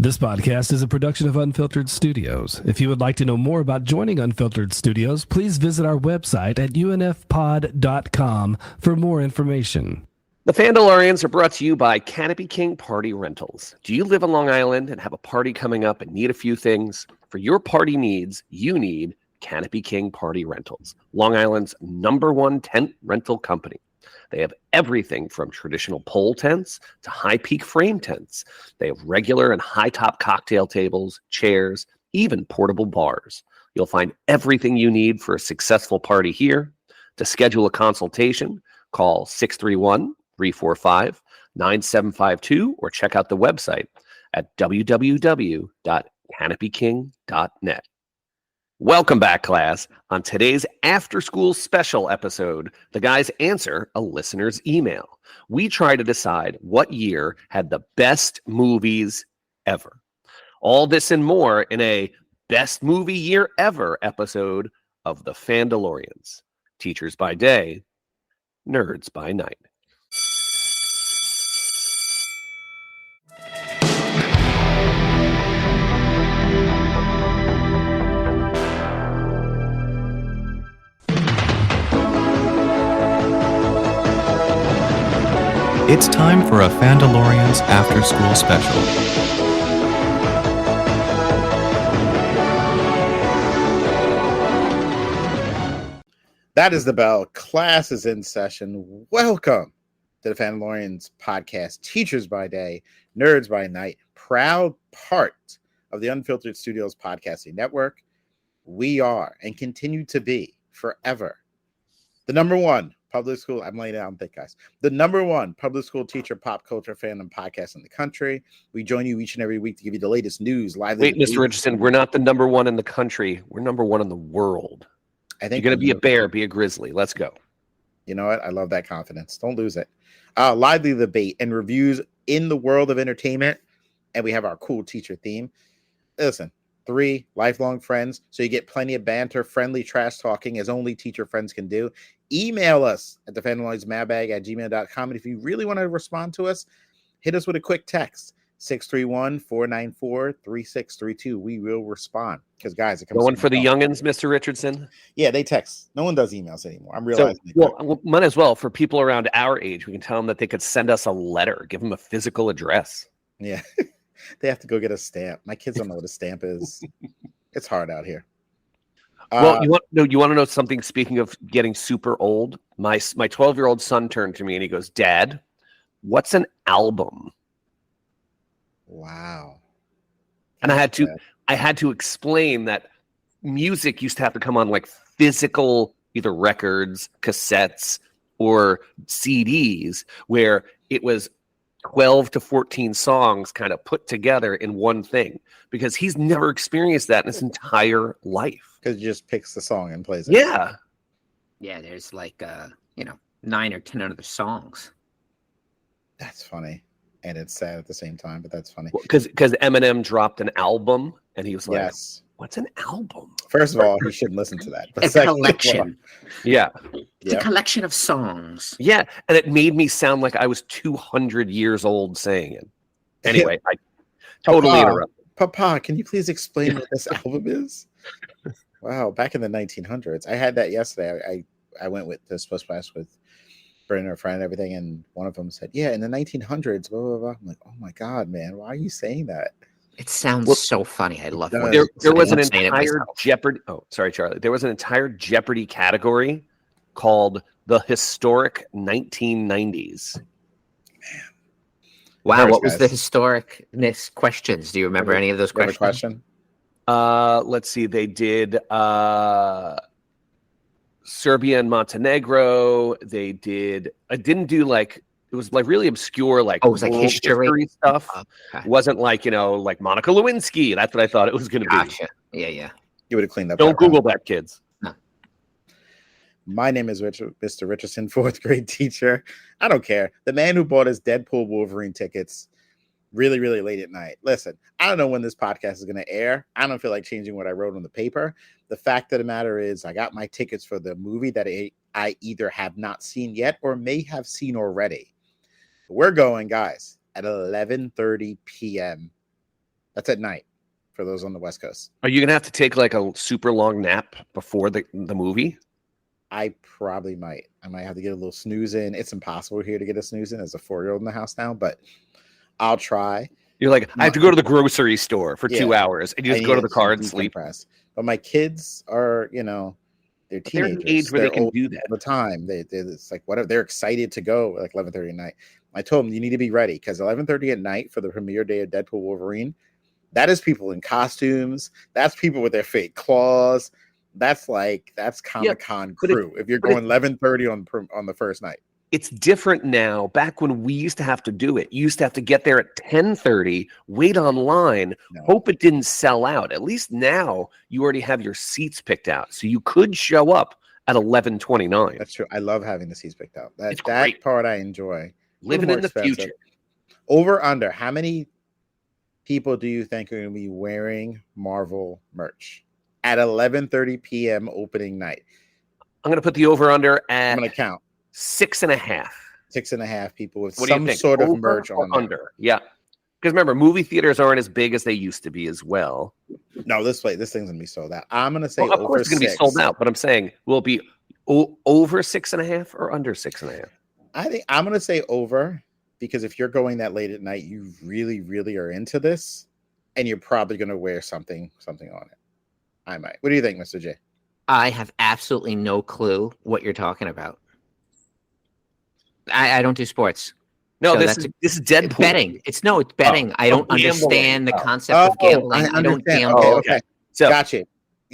This podcast is a production of Unfiltered Studios. If you would like to know more about joining Unfiltered Studios, please visit our website at unfpod.com for more information. The Fandalorians are brought to you by Kanopy King Party Rentals. Do you live on Long Island and have a party coming up and need a few things? For your party needs, you need Kanopy King Party Rentals, Long Island's #1 tent rental company. They have everything from traditional pole tents to high peak frame tents. They have regular and high top cocktail tables, chairs, even portable bars. You'll find everything you need for a successful party here. To schedule a consultation, call 631-345-9752 or check out the website at www.kanopyking.net. Welcome back, class. On today's after-school special episode, the guys answer a listener's email. We try to decide what year had the best movies ever. All this and more in a Best Movie Year Ever episode of The Fandalorians. Teachers by day, nerds by night. It's time for a Fandalorians After School Special. That is the bell. Class is in session. Welcome to the Fandalorians podcast, Teachers by Day, Nerds by Night, proud part of the Unfiltered Studios podcasting network. We are and continue to be forever the #1 public school. I'm laying down thick, guys. The #1 public school teacher pop culture fandom podcast in the country. We join you each and every week to give you the latest news. Wait, Mr. Richardson, we're not the #1 in the country. We're #1 in the world. I think you're going to be a bear, be a grizzly. Let's go. You know what? I love that confidence. Don't lose it. Lively debate and reviews in the world of entertainment. And we have our cool teacher theme. Listen, 3 lifelong friends. So you get plenty of banter, friendly trash talking as only teacher friends can do. Email us at thefandaloriansmailbag@gmail.com. And if you really want to respond to us, hit us with a quick text. 631-494-3632. We will respond. Because, guys, it comes going for the youngins, Mr. Richardson. Yeah, they text. No one does emails anymore. I'm realizing. So, well, might as well. For people around our age, we can tell them that they could send us a letter, give them a physical address. Yeah. They have to go get a stamp. My kids don't know what a stamp is. It's hard out here. Well, you want to know something? Speaking of getting super old, my 12-year-old son turned to me and he goes, "Dad, what's an album?" Wow. And I had to explain that music used to have to come on like physical, either records, cassettes, or CDs, where it was 12 to 14 songs kind of put together in one thing, because he's never experienced that in his entire life. Because he just picks the song and plays it. Yeah. Yeah, there's like 9 or 10 other songs. That's funny. And it's sad at the same time, but that's funny. Because Eminem dropped an album and he was like, yes. What's an album? First of all, you shouldn't listen to that. But it's a collection. Yeah. It's a collection of songs. Yeah. And it made me sound like I was 200 years old saying it. Anyway, I totally interrupted. Papa, can you please explain what this album is? Wow. Back in the 1900s. I had that yesterday. I went with this post class with Brendan, a friend and everything. And one of them said, yeah, in the 1900s, blah, blah, blah. I'm like, oh my God, man. Why are you saying that? It sounds so funny. I love it. There was an entire Jeopardy. Oh, sorry, Charlie. There was an entire Jeopardy category called the historic 1990s. Man. Wow. What was the historicness questions? Do you remember any of those questions? Let's see. They did Serbia and Montenegro. They did. I didn't do like. It was like really obscure, like, it was like history stuff. Okay. It wasn't like, like Monica Lewinsky. That's what I thought it was going to be. Yeah. You would have cleaned up. Don't Google that, kids. No. My name is Mr. Richardson, 4th grade teacher. I don't care. The man who bought his Deadpool Wolverine tickets really, really late at night. Listen, I don't know when this podcast is going to air. I don't feel like changing what I wrote on the paper. The fact of the matter is I got my tickets for the movie that I either have not seen yet or may have seen already. We're going, guys, at 11:30 p.m. That's at night for those on the West Coast. Are you gonna have to take like a super long nap before the movie? I probably might. I might have to get a little snooze in. It's impossible here to get a snooze in as a 4-year-old in the house now, but I'll try. You're like, I have to go to the grocery store for 2 hours, and you just go to the car and sleep. But my kids are, they're teenagers. They're at an age where they can do that all the time. It's like whatever. They're excited to go like 11:30 at night. I told them you need to be ready because 11:30 at night for the premiere day of Deadpool Wolverine. That is people in costumes. That's people with their fake claws. That's Comic-Con crew. If you're going 11:30 on the first night. It's different now. Back when we used to have to do it, you used to have to get there at 10:30, wait online, hope it didn't sell out. At least now you already have your seats picked out, so you could show up at 11:29. That's true. I love having the seats picked out. That great. part I enjoy. Living in the future. Over under, how many people do you think are going to be wearing Marvel merch at 11:30 p.m. opening night? I'm going to put the over under at I'm going to count 6.5. 6.5 people with What do you some think? sort of Over merch or on there. under. Yeah. Because remember, movie theaters aren't as big as they used to be as well. No, this thing's going to be sold out. I'm going to say Of over course it's going to be 6. sold out, but I'm saying will it be over 6.5 or under 6.5? I think I'm going to say over because if you're going that late at night, you really, really are into this and you're probably going to wear something on it. I might. What do you think, Mr. J? I have absolutely no clue what you're talking about. I don't do sports. No, So this is Deadpool. Betting. It's betting. I don't gambling. understand the concept of gambling. I don't gamble. Okay. So Gotcha.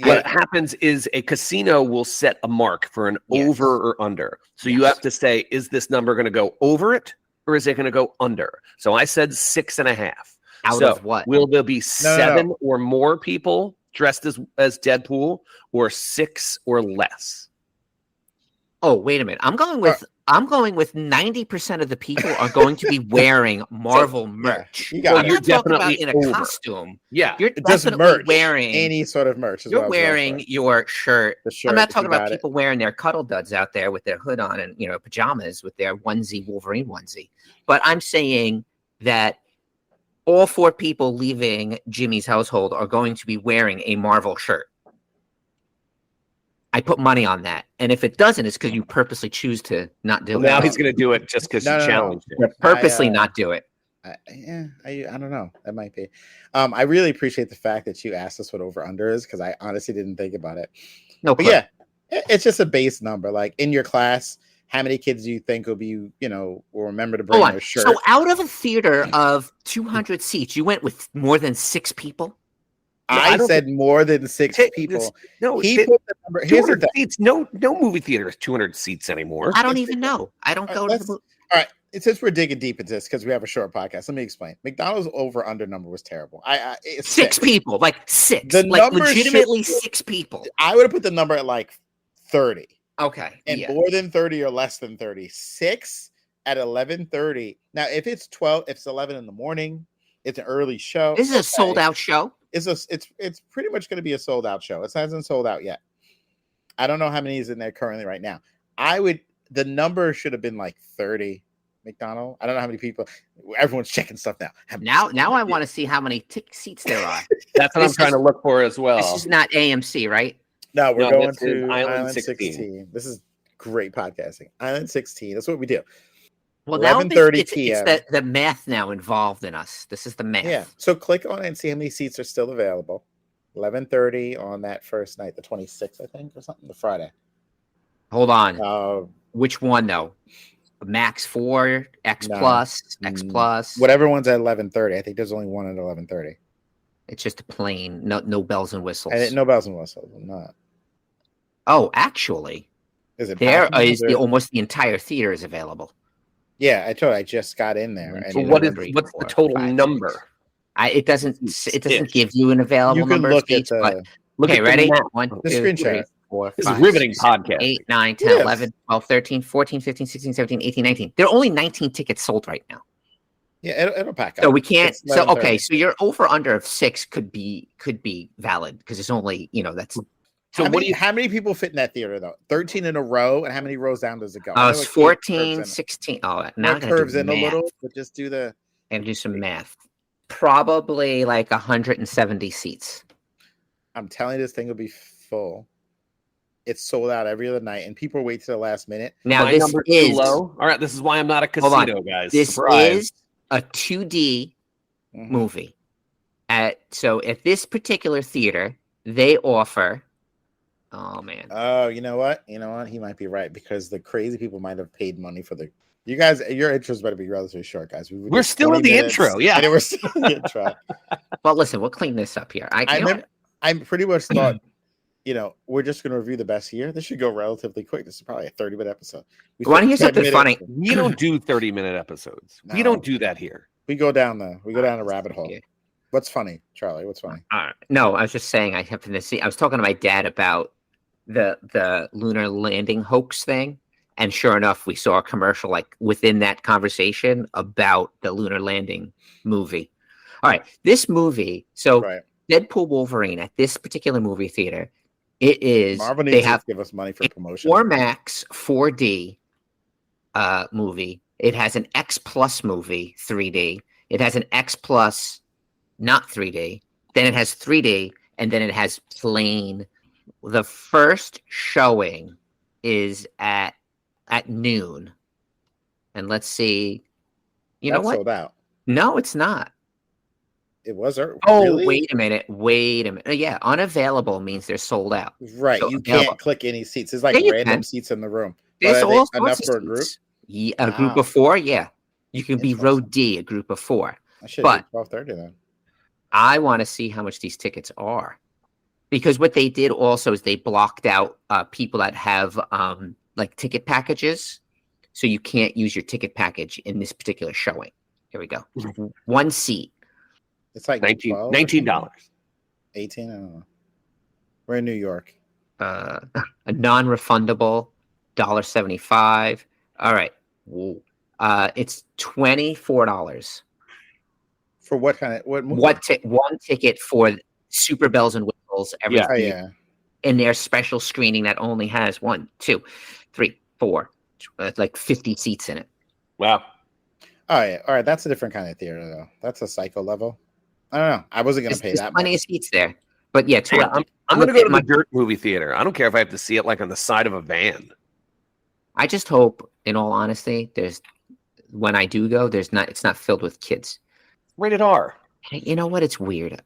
what happens is a casino will set a mark for an over or under. So you have to say, is this number going to go over it or is it going to go under? So I said 6.5. Out of what? Will there be 7 No. or more people dressed as Deadpool or 6 or less? Oh, wait a minute. I'm going with 90% of the people are going to be wearing Marvel merch. You got You're it. talking about Definitely in a over. costume. Yeah. You're It doesn't definitely merch. wearing Any sort of merch. Is what I You're was going wearing for. your shirt. The shirt. I'm not if talking you about got it. people wearing their cuddle duds out there with their hood on and pajamas with their onesie Wolverine onesie. But I'm saying that all 4 people leaving Jimmy's household are going to be wearing a Marvel shirt. I put money on that. And if it doesn't, it's because you purposely choose to not do it. Now he's going to do it just because you challenged him. Purposely not do it. I don't know. That might be. I really appreciate the fact that you asked us what over under is because I honestly didn't think about it. No, But yeah, it's just a base number. Like in your class, how many kids do you think will be, will remember to bring their shirt? So out of a theater of 200 seats, you went with more than 6 people? I said more than 6 people. No, he put the number. Here's the 200 thing. seats. No movie theater has 200 seats anymore. I don't even know. I don't go to the movie. All right. Since we're digging deep into this because we have a short podcast, let me explain. McDonald's over under number was terrible. It's 6 people, like 6, The like number legitimately 6 people. I would have put the number at like 30. Okay, And more than 30 or less than 30. 6 at 11:30. Now, if it's 12, if it's 11 in the morning, it's an early show. This is a sold out show. It's pretty much going to be a sold out show. It hasn't sold out yet. I don't know how many is in there currently right now. The number should have been like 30. McDonald. I don't know how many people. Everyone's checking stuff now. Now I want to see how many seats there are. That's what I'm trying to look for as well. This is not AMC, right? No, we're going this is to Island 16. This is great podcasting. Island 16. That's what we do. Well, now 11:30 it's p.m. the math now involved in us. This is the math. Yeah. So click on it and see how many seats are still available. 11:30 on that first night, the 26th, I think, or something, the Friday. Hold on. Which one though? Max 4, X plus, X plus. Whatever one's at 11:30. I think there's only one at 11:30. It's just a plain, no bells and whistles. No bells and whistles. I'm not. Oh, actually, is it there is almost the entire theater is available. Yeah, I just got in there. So what's the total number? It doesn't give you an available number of seats. Okay, ready? 1, 2, 3, 4, 5, this is riveting 6, podcast. 8, 9, 10, 11, 12, 13, 14, 15, 16, 17, 18, 19. There are only 19 tickets sold right now. Yeah, it'll pack up. So we can't. So okay, so your over under of 6 could be valid because it's only that's. So how many people fit in that theater though? 13 in a row, and how many rows down does it go? It's 14, 16. Oh, now curves in a little, but just do the and do some math. Probably like 170 seats. I'm telling you, this thing will be full. It's sold out every other night, and people wait to the last minute. Now My this number's is too low. All right, this is why I'm not a Hold on. casino, guys. This Surprise. is a 2D Mhm. movie. So at this particular theater, they offer. Oh man. Oh, you know what? He might be right, because the crazy people might have paid money for the. You guys, your intros better be relatively short, guys. We're still in the intro, yeah. And we're still in the intro. Well, listen, we'll clean this up here. I pretty much thought, we're just going to review the best year. This should go relatively quick. This is probably a 30-minute episode. You want to hear something funny? We don't do 30-minute episodes. No. We don't do that here. We go down a rabbit hole. Okay. What's funny, Charlie? What's funny? No, I was just saying I happened to see. I was talking to my dad about the lunar landing hoax thing, and sure enough, we saw a commercial like within that conversation about the lunar landing movie. All right, this movie. So Right. Deadpool Wolverine at this particular movie theater, it is. Marvel They needs have to give us money for promotion. 4Max 4D movie. It has an X Plus movie 3D. It has an X Plus not 3D. Then it has 3D, and then it has plain. The first showing is at noon, and let's see. You know That's what? sold out. No, it's not. It was. Oh, Really? wait a minute. Yeah, unavailable means they're sold out. Right. So You available. can't click any seats. There's like Yeah, you random can. seats in the room. There's But are all they enough sorts for of a group? seats. Yeah, a group Wow. of 4. Yeah, you can be row Interesting. D, a group of 4. I should But- have 12:30 then. I want to see how much these tickets are, because what they did also is they blocked out people that have like ticket packages, so you can't use your ticket package in this particular showing. Here we go. One seat. It's like $12 or $19. 18. I don't know. We're in New York. A non-refundable $1.75. All right. Whoa. It's $24. For what kind of what movie? One ticket for Super Bells and Whistles, everything Oh, yeah. in their special screening that only has 1, 2, 3, 4, like 50 seats in it. Wow. Oh yeah. All right. That's a different kind of theater though. That's a psycho level. I don't know. I wasn't gonna pay There's that plenty much. of seats there, but yeah, Yeah, I'm going to go to my- the Dirt movie theater. I don't care if I have to see it like on the side of a van. I just hope, in all honesty, when I do go, it's not filled with kids. Rated R. You know what? It's weird.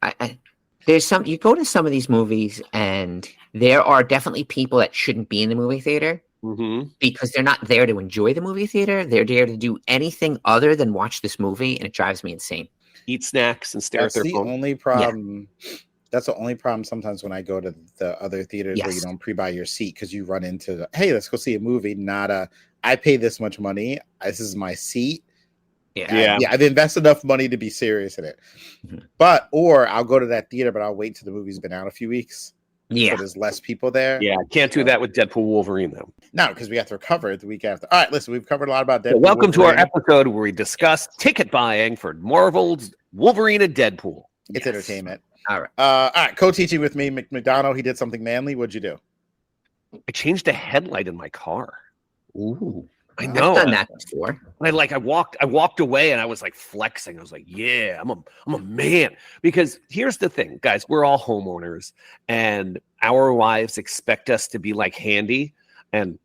There's you go to some of these movies, and there are definitely people that shouldn't be in the movie theater Mm-hmm. because they're not there to enjoy the movie theater. They're there to do anything other than watch this movie, and it drives me insane. Eat snacks and stare That's at their the phone. only problem. That's the only problem sometimes when I go to the other theaters where you Yes. don't pre-buy your seat, because you run into hey, let's go see a movie. Not I pay this much money. This is my seat. Yeah. Yeah. I've invested enough money to be serious in it. Mhm. Or I'll go to that theater, but I'll wait till the movie's been out a few weeks. Yeah. So there's less people there. Yeah, can't do that with Deadpool Wolverine, though. No, because we have to recover it the week after. All right, listen, we've covered a lot about Deadpool. So welcome to our Wolverine. episode where we discuss ticket buying for Marvel's Wolverine and Deadpool. It's Yes. entertainment. All right. All right, co-teaching with me, McDonald. He did something manly. What'd you do? I changed a headlight in my car. Ooh. I I've know. done that before. I walked away and I was like flexing. I was like, yeah, I'm a man. Because here's the thing, guys, we're all homeowners and our wives expect us to be like handy. And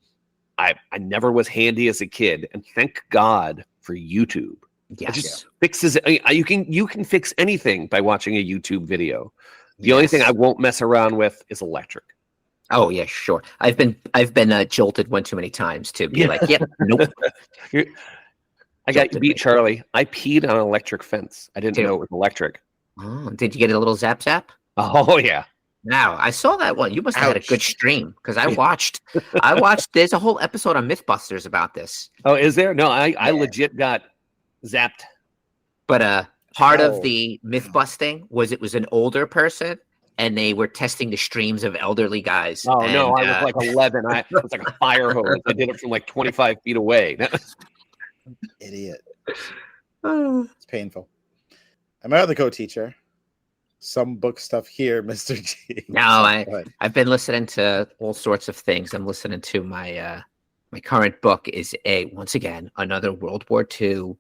I never was handy as a kid. And thank God for YouTube. It Yes. just fixes it. You can fix anything by watching a YouTube video. The only thing I won't mess around with is electric. Oh yeah, sure. I've been jolted one too many times to be Yeah. like, yep, nope. I got you Jolted beat, me. Charlie. I peed on an electric fence. I didn't Dude. know it was electric. Oh, did you get a little zap zap? Oh yeah. Now I saw that one. You must have had a Ouch. good stream because I watched. There's a whole episode on MythBusters about this. Oh, is there? No, I Yeah. legit got zapped. But part Oh. of the myth busting was it was an older person and they were testing the streams of elderly guys. Oh and, no, I was like 11. It was like a fire hose. I did it from like 25 feet away. Idiot. It's painful. And my other co-teacher, some book stuff here, Mr. G. No, Go ahead. I've been listening to all sorts of things. I'm listening to my my current book is once again another World War II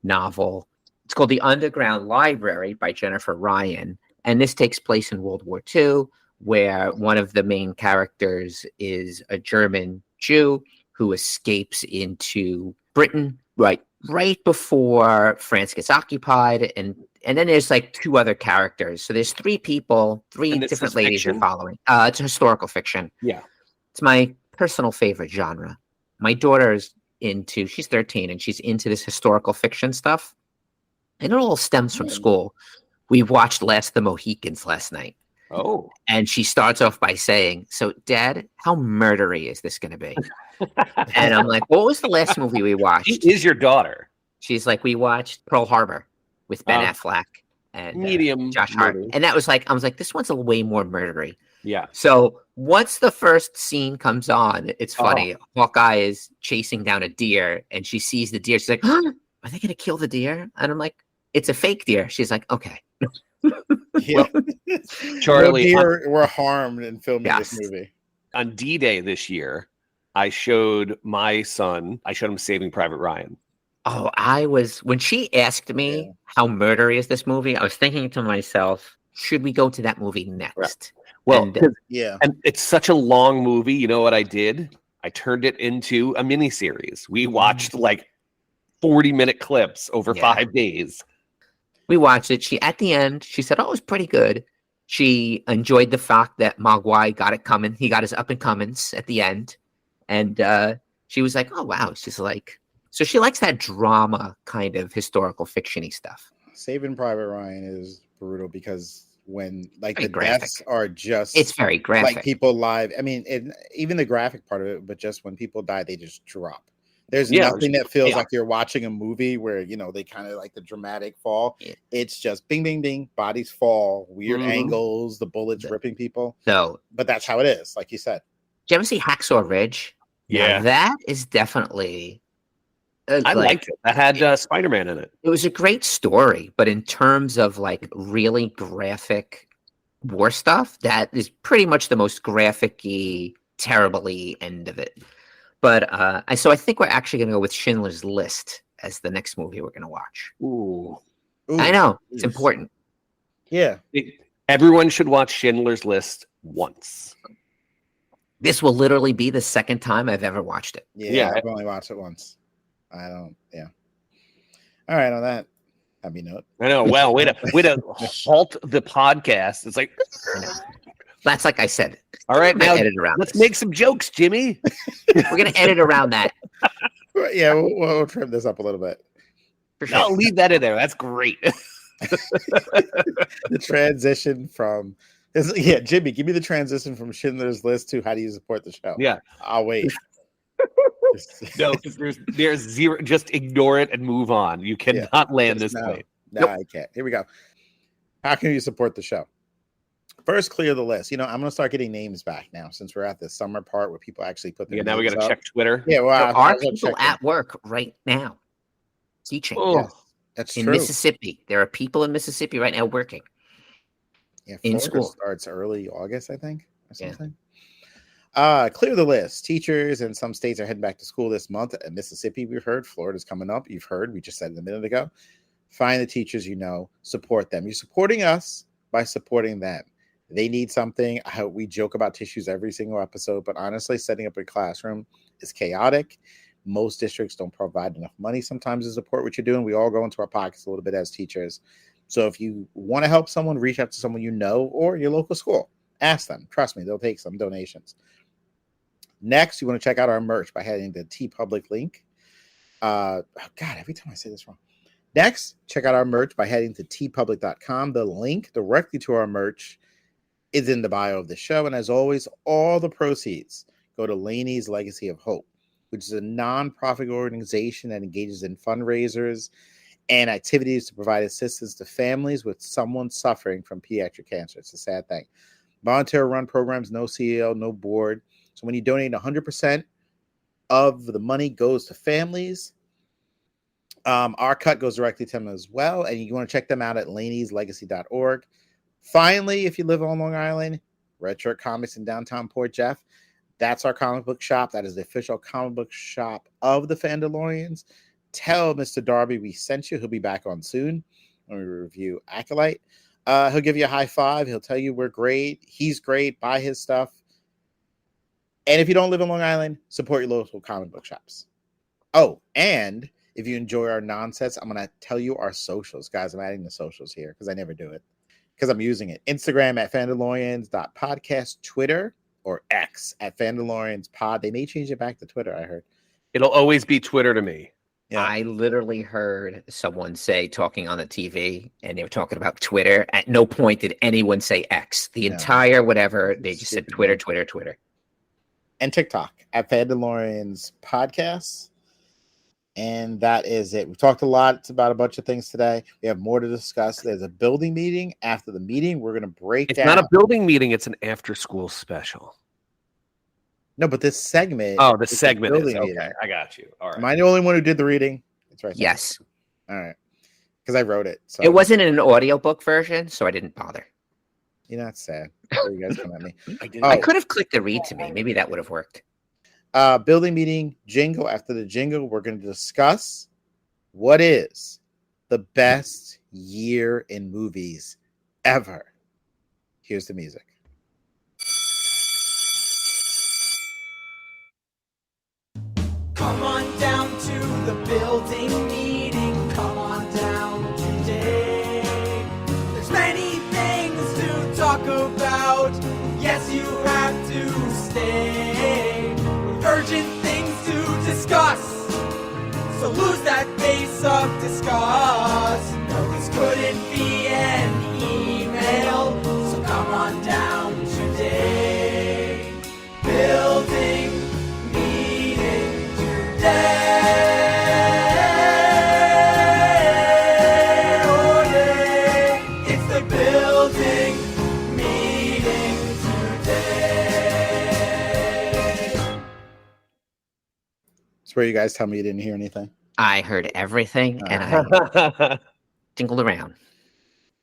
novel It's called The Underground Library by Jennifer Ryan. And this takes place in World War II, where one of the main characters is a German Jew who escapes into Britain right before France gets occupied. And then there's like two other characters. So there's three people, three And this different is ladies fiction? you're following. It's historical fiction. Yeah. It's my personal favorite genre. My daughter's she's 13 and she's into this historical fiction stuff. And it all stems from school. We watched Last of the Mohicans last night. Oh. And she starts off by saying, "So, Dad, how murdery is this going to be?" And I'm like, "What was the last movie we watched?" She is your daughter. She's like, "We watched Pearl Harbor with Ben Oh. Affleck and Medium Josh Hart." murder. And that was like, I was like, "This one's a way more murdery." Yeah. So once the first scene comes on, it's funny. Hawkeye is chasing down a deer and she sees the deer. She's like, "Are they going to kill the deer?" And I'm like, "It's a fake deer." She's like, "Okay." Yeah. Charlie, deer were harmed in filming this movie. on D-Day this year, I showed my son, him Saving Private Ryan. Oh, when she asked me how murdery is this movie, I was thinking to myself, should we go to that movie next? Right. Well, and it's such a long movie. You know what I did? I turned it into a miniseries. We watched like 40-minute clips over 5 days. We watched it. At the end, she said, "Oh, it was pretty good." She enjoyed the fact that Mogwai got it coming. He got his up and comings at the end. And she was like, "Oh, wow." She's like, so she likes that drama kind of historical fiction-y stuff. Saving Private Ryan is brutal because when like Very the graphic. deaths are just It's very graphic. like people live. I mean, even the graphic part of it, but just when people die, they just drop. There's nothing that feels like you're watching a movie where, they kind of like the dramatic fall. Yeah. It's just bing, bing, bing, bodies fall, weird angles, the bullets ripping people. So, but that's how it is, like you said. Did you ever see Hacksaw Ridge? Yeah. Now, that is definitely... I liked it. That had Spider-Man in it. It was a great story, but in terms of like really graphic war stuff, that is pretty much the most graphic-y, terribly end of it. But so I think we're actually going to go with Schindler's List as the next movie we're going to watch. Ooh. I know. It's important. Yeah. Everyone should watch Schindler's List once. This will literally be the second time I've ever watched it. Yeah. I've only watched it once. I don't. Yeah. All right. On that happy note. I know. Well, way to halt the podcast. It's like... That's like I said. All right, now let's make some jokes, Jimmy. We're going to edit around that. Yeah, we'll trim this up a little bit. For sure. No, leave that in there. That's great. The transition from... Jimmy, give me the transition from Schindler's List to how do you support the show? Yeah. I'll wait. No, there's zero. Just ignore it and move on. You cannot land this plane. No, I can't. Here we go. How can you support the show? First, clear the list. I'm going to start getting names back now since we're at the summer part where people actually put their now we got to up. check Twitter. Yeah, well, there are people at work right now teaching. Oh, yes, that's in true. Mississippi. There are people in Mississippi right now working. Yeah, in Florida school. Starts early August, I think, or something. Yeah. Clear the list. Teachers in some states are heading back to school this month. At Mississippi, we've heard. Florida's coming up. You've heard. We just said it a minute ago. Find the teachers support them. You're supporting us by supporting them. They need something. We joke about tissues every single episode, but honestly, setting up a classroom is chaotic. Most districts don't provide enough money sometimes to support what you're doing. We all go into our pockets a little bit as teachers. So if you want to help someone, reach out to someone or your local school. Ask them. Trust me, they'll take some donations. Next, you want to check out our merch by heading to TeePublic link. God, every time I say this wrong. Next, check out our merch by heading to teepublic.com. The link directly to our merch is in the bio of the show. And as always, all the proceeds go to Laney's Legacy of Hope, which is a nonprofit organization that engages in fundraisers and activities to provide assistance to families with someone suffering from pediatric cancer. It's a sad thing. Volunteer-run programs, no CEO, no board. So when you donate 100% of the money goes to families, our cut goes directly to them as well. And you want to check them out at laneyslegacy.org. Finally, if you live on Long Island, Red Shirt Comics in downtown Port Jeff. That's our comic book shop. That is the official comic book shop of the Fandalorians. Tell Mr. Darby we sent you. He'll be back on soon when we review Acolyte. He'll give you a high five. He'll tell you we're great. He's great. Buy his stuff. And if you don't live in Long Island, support your local comic book shops. Oh, and if you enjoy our nonsense, I'm going to tell you our socials. Guys, I'm adding the socials here because I never do it. Because I'm using it. Instagram at fandalorians.podcast, Twitter or X at fandalorianspod. They may change it back to Twitter, I heard. It'll always be Twitter to me. Yeah. I literally heard someone say, talking on the TV, and they were talking about Twitter. At no point did anyone say X. The entire whatever, they just said Twitter. And TikTok at Fandalorians Podcast. And that is it. We've talked a lot about a bunch of things today. We have more to discuss. There's a building meeting. After the meeting, we're going to break down. It's not a building meeting. It's an after-school special. No, but this segment. Oh, the segment is. Meeting. Okay, I got you. All right. Am I the only one who did the reading? That's right. Yes. All right. Because I wrote it. So It wasn't an audiobook version, so I didn't bother. You're not sad. You guys come at me. I could have clicked the read to me. Maybe that would have worked. Building meeting jingle. After the jingle, we're going to discuss what is the best year in movies ever. Here's the music. Come on down to the building meeting. Come on down today. There's many things to talk about. Yes, you have to stay. Urgent things to discuss. So lose that face of disgust. No, this couldn't be an email. So come on down today. Building meeting today. Oh yeah, it's the building meeting today. It's where you guys tell me you didn't hear anything. I heard everything, and I jingled around.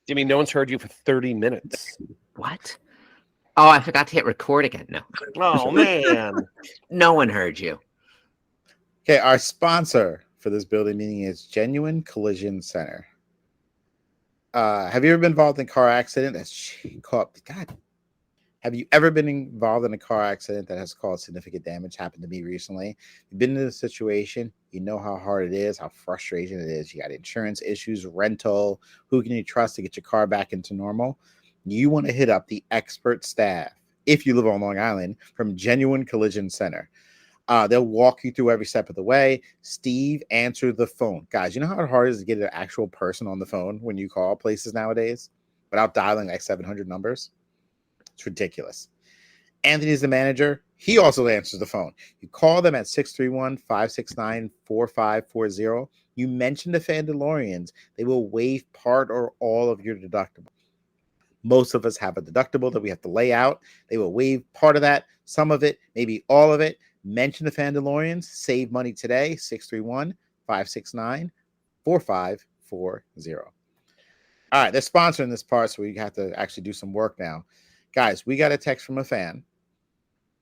Jimmy, no one's heard you for 30 minutes. What? Oh, I forgot to hit record again. No. Oh, man. No one heard you. Okay, our sponsor for this building meeting is Genuine Collision Center. Have you ever been involved in a car accident that's caught? God, have you ever been involved in a car accident that has caused significant damage? Happened to me recently. You've been in a situation, you know how hard it is, how frustrating it is. You got insurance issues, rental. Who can you trust to get your car back into normal? You want to hit up the expert staff, if you live on Long Island, from Genuine Collision Center. They'll walk you through every step of the way. Steve answered the phone. Guys, you know how hard it is to get an actual person on the phone when you call places nowadays without dialing like 700 numbers? It's ridiculous. Anthony is the manager. He also answers the phone. You call them at 631-569-4540. You mention the Fandalorians. They will waive part or all of your deductible. Most of us have a deductible that we have to lay out. They will waive part of that, some of it, maybe all of it. Mention the Fandalorians. Save money today. 631-569-4540. All right, they're sponsoring this part, so we have to actually do some work now. Guys, we got a text from a fan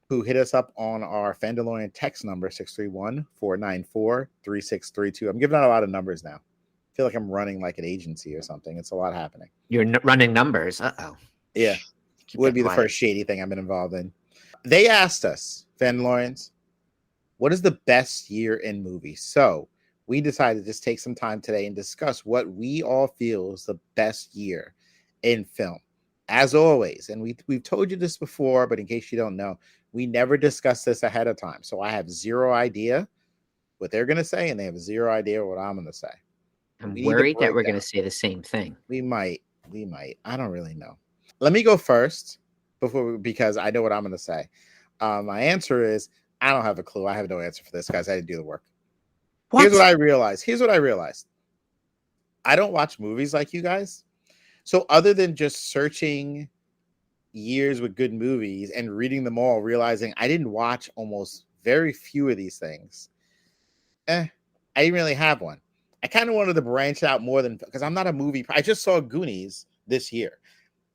who hit us up on our Fandalorian text number, 631-494-3632. I'm giving out a lot of numbers now. I feel like I'm running like an agency or something. It's a lot happening. You're running numbers. Uh-oh. Yeah. Would be the first shady thing I've been involved in. They asked us, Fandalorians, what is the best year in movies? So we decided to just take some time today and discuss what we all feel is the best year in film. As always, and we've told you this before, but in case you don't know, we never discuss this ahead of time. So I have zero idea what they're going to say, and they have zero idea what I'm going to say. I'm worried that we're going to say the same thing. We might. I don't really know. Let me go first because I know what I'm going to say. My answer is I don't have a clue. I have no answer for this, guys. I didn't do the work. What? Here's what I realized. I don't watch movies like you guys. So other than just searching years with good movies and reading them all, realizing I didn't watch almost very few of these things, I didn't really have one. I kind of wanted to branch out more than, because I'm not a movie. I just saw Goonies this year.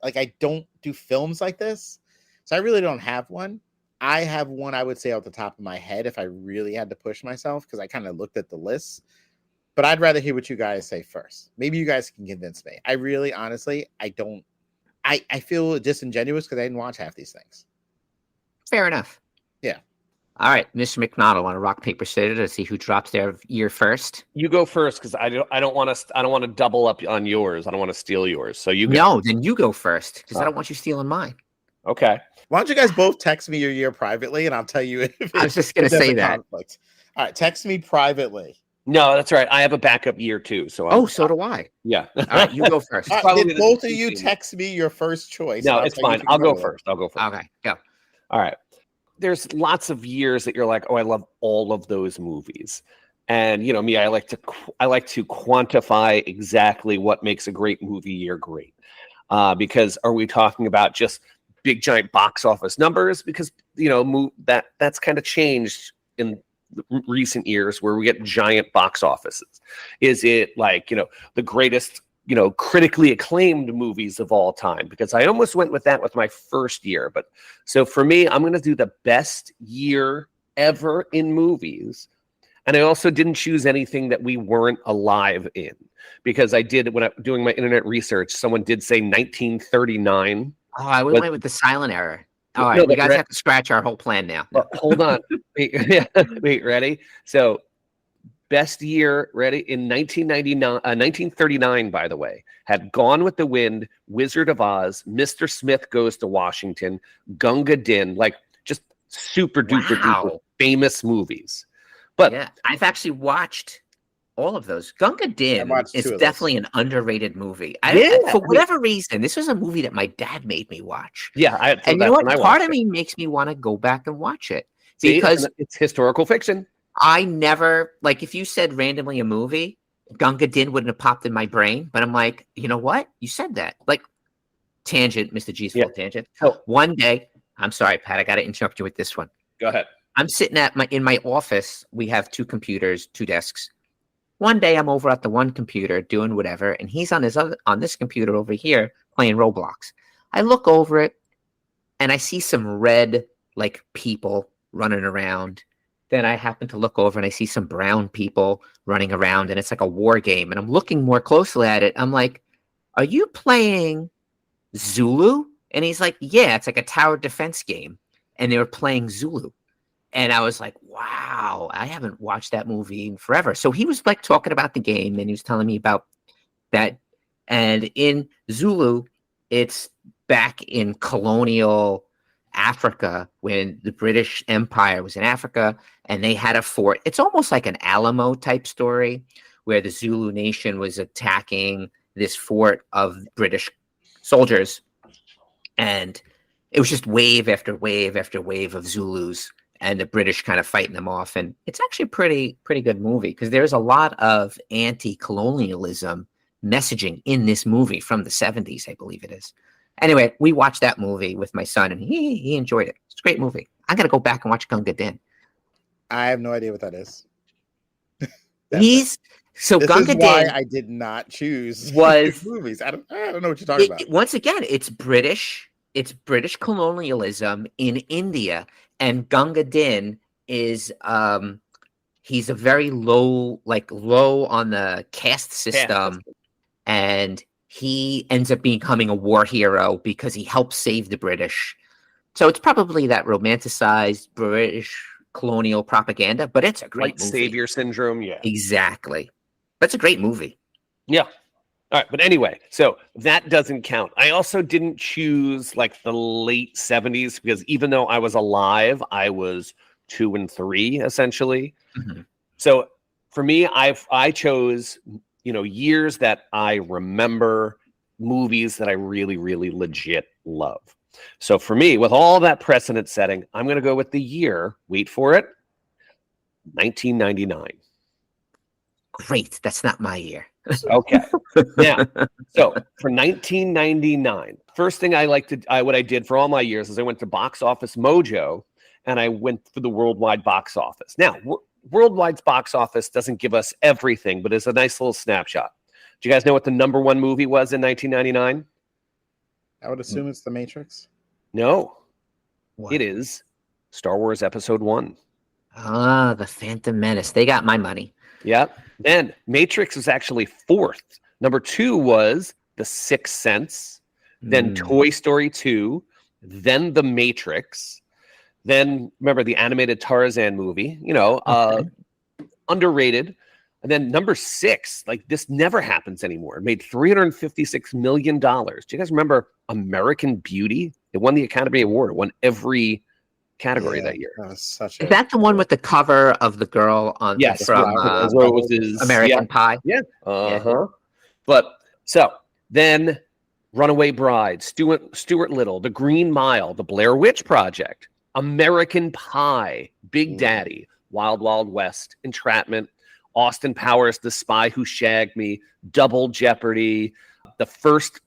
Like, I don't do films like this. So I really don't have one. I have one, I would say, off the top of my head if I really had to push myself, because I kind of looked at the list. but I'd rather hear what you guys say first. Maybe you guys can convince me. I really, honestly, I don't. I feel disingenuous because I didn't watch half these things. Fair enough. Yeah. All right, Mr. McDonald, on a rock paper scissors to see who drops their year first. You go first because I don't want to double up on yours. I don't want to steal yours. So you go. No, then you go first because I don't want you stealing mine. Okay. Why don't you guys both text me your year privately, and I'll tell you if I was just going to say that. Conflict. All right, text me privately. No, that's right. I have a backup year too. So So do I. Yeah. All right, you go first. Did both of you text me your first choice? No, it's fine. I'll go first. Okay, go. All right. There's lots of years that you're like, oh, I love all of those movies. And you know me, I like to quantify exactly what makes a great movie year great. Because are we talking about just big giant box office numbers? Because you know that's kind of changed in recent years where we get giant box offices. Is it like, you know, the greatest, you know, critically acclaimed movies of all time? Because I almost went with that with my first year. But so for me, I'm going to do the best year ever in movies. And I also didn't choose anything that we weren't alive in, because I did, when I doing my internet research, someone did say 1939. Oh, I went with the silent era. All right, we guys have to scratch our whole plan now. Hold on. Wait, ready? So best year, ready? In 1939, by the way, had Gone with the Wind, Wizard of Oz, Mr. Smith Goes to Washington, Gunga Din, like just super duper famous movies. But yeah, I've actually watched all of those. Gunga Din is definitely an underrated movie. For whatever reason, this was a movie that my dad made me watch. Yeah, and you know what? Part of me makes me want to go back and watch it because it's historical fiction. I never, like, if you said randomly a movie, Gunga Din wouldn't have popped in my brain. But I'm like, you know what? You said that. Like, tangent, Mr. G's full tangent. Oh. One day, I'm sorry, Pat, I got to interrupt you with this one. Go ahead. I'm sitting in my office. We have 2 computers, 2 desks. One day I'm over at the one computer doing whatever, and he's on this computer over here playing Roblox. I look over it, and I see some red, like, people running around. Then I happen to look over, and I see some brown people running around, and it's like a war game. And I'm looking more closely at it. I'm like, are you playing Zulu? And he's like, yeah, it's like a tower defense game. And they were playing Zulu. And I was like, wow, I haven't watched that movie in forever. So he was like talking about the game, and he was telling me about that. And in Zulu, it's back in colonial Africa when the British Empire was in Africa and they had a fort. It's almost like an Alamo type story where the Zulu nation was attacking this fort of British soldiers. And it was just wave after wave after wave of Zulus, and the British kind of fighting them off. And it's actually a pretty good movie because there's a lot of anti-colonialism messaging in this movie from the 70s, I believe it is. Anyway, we watched that movie with my son, and he enjoyed it. It's a great movie. I got to go back and watch Gunga Din. I have no idea what that is. This Gunga Din. Why I did not choose movies. I don't know what you're talking about. Once again, it's British. It's British colonialism in India, and Gunga Din is he's a very low on the caste system, and he ends up becoming a war hero because he helps save the British. So it's probably that romanticized British colonial propaganda, but it's a great movie. Savior syndrome, yeah. Exactly. That's a great movie. Yeah. All right, but anyway, so that doesn't count. I also didn't choose like the late 70s because even though I was alive, I was 2 and 3 essentially. Mm-hmm. So for me, I chose, you know, years that I remember, movies that I really, really legit love. So for me, with all that precedent setting, I'm going to go with the year. Wait for it. 1999. Great. That's not my year. Okay. Now, so for 1999, first thing what I did for all my years is I went to Box Office Mojo and I went for the worldwide box office. Now, worldwide box office doesn't give us everything, but it's a nice little snapshot. Do you guys know what the number 1 movie was in 1999? I would assume it's The Matrix. No. What? It is Star Wars Episode 1. Ah, The Phantom Menace. They got my money. Yep. Then Matrix was actually fourth. Number 2 was The Sixth Sense, then Toy Story 2, then The Matrix, then remember the animated Tarzan movie, underrated. And then number 6, like this never happens anymore. It made $356 million. Do you guys remember American Beauty? It won the Academy Award. It won every category that year. That was such Is that the one with the cover of the girl on Yes, from American Pie? Yeah. Uh-huh. But so then Runaway Bride, Stuart Little, The Green Mile, The Blair Witch Project, American Pie, Big Daddy, Wild Wild West, Entrapment, Austin Powers, The Spy Who Shagged Me, Double Jeopardy, the first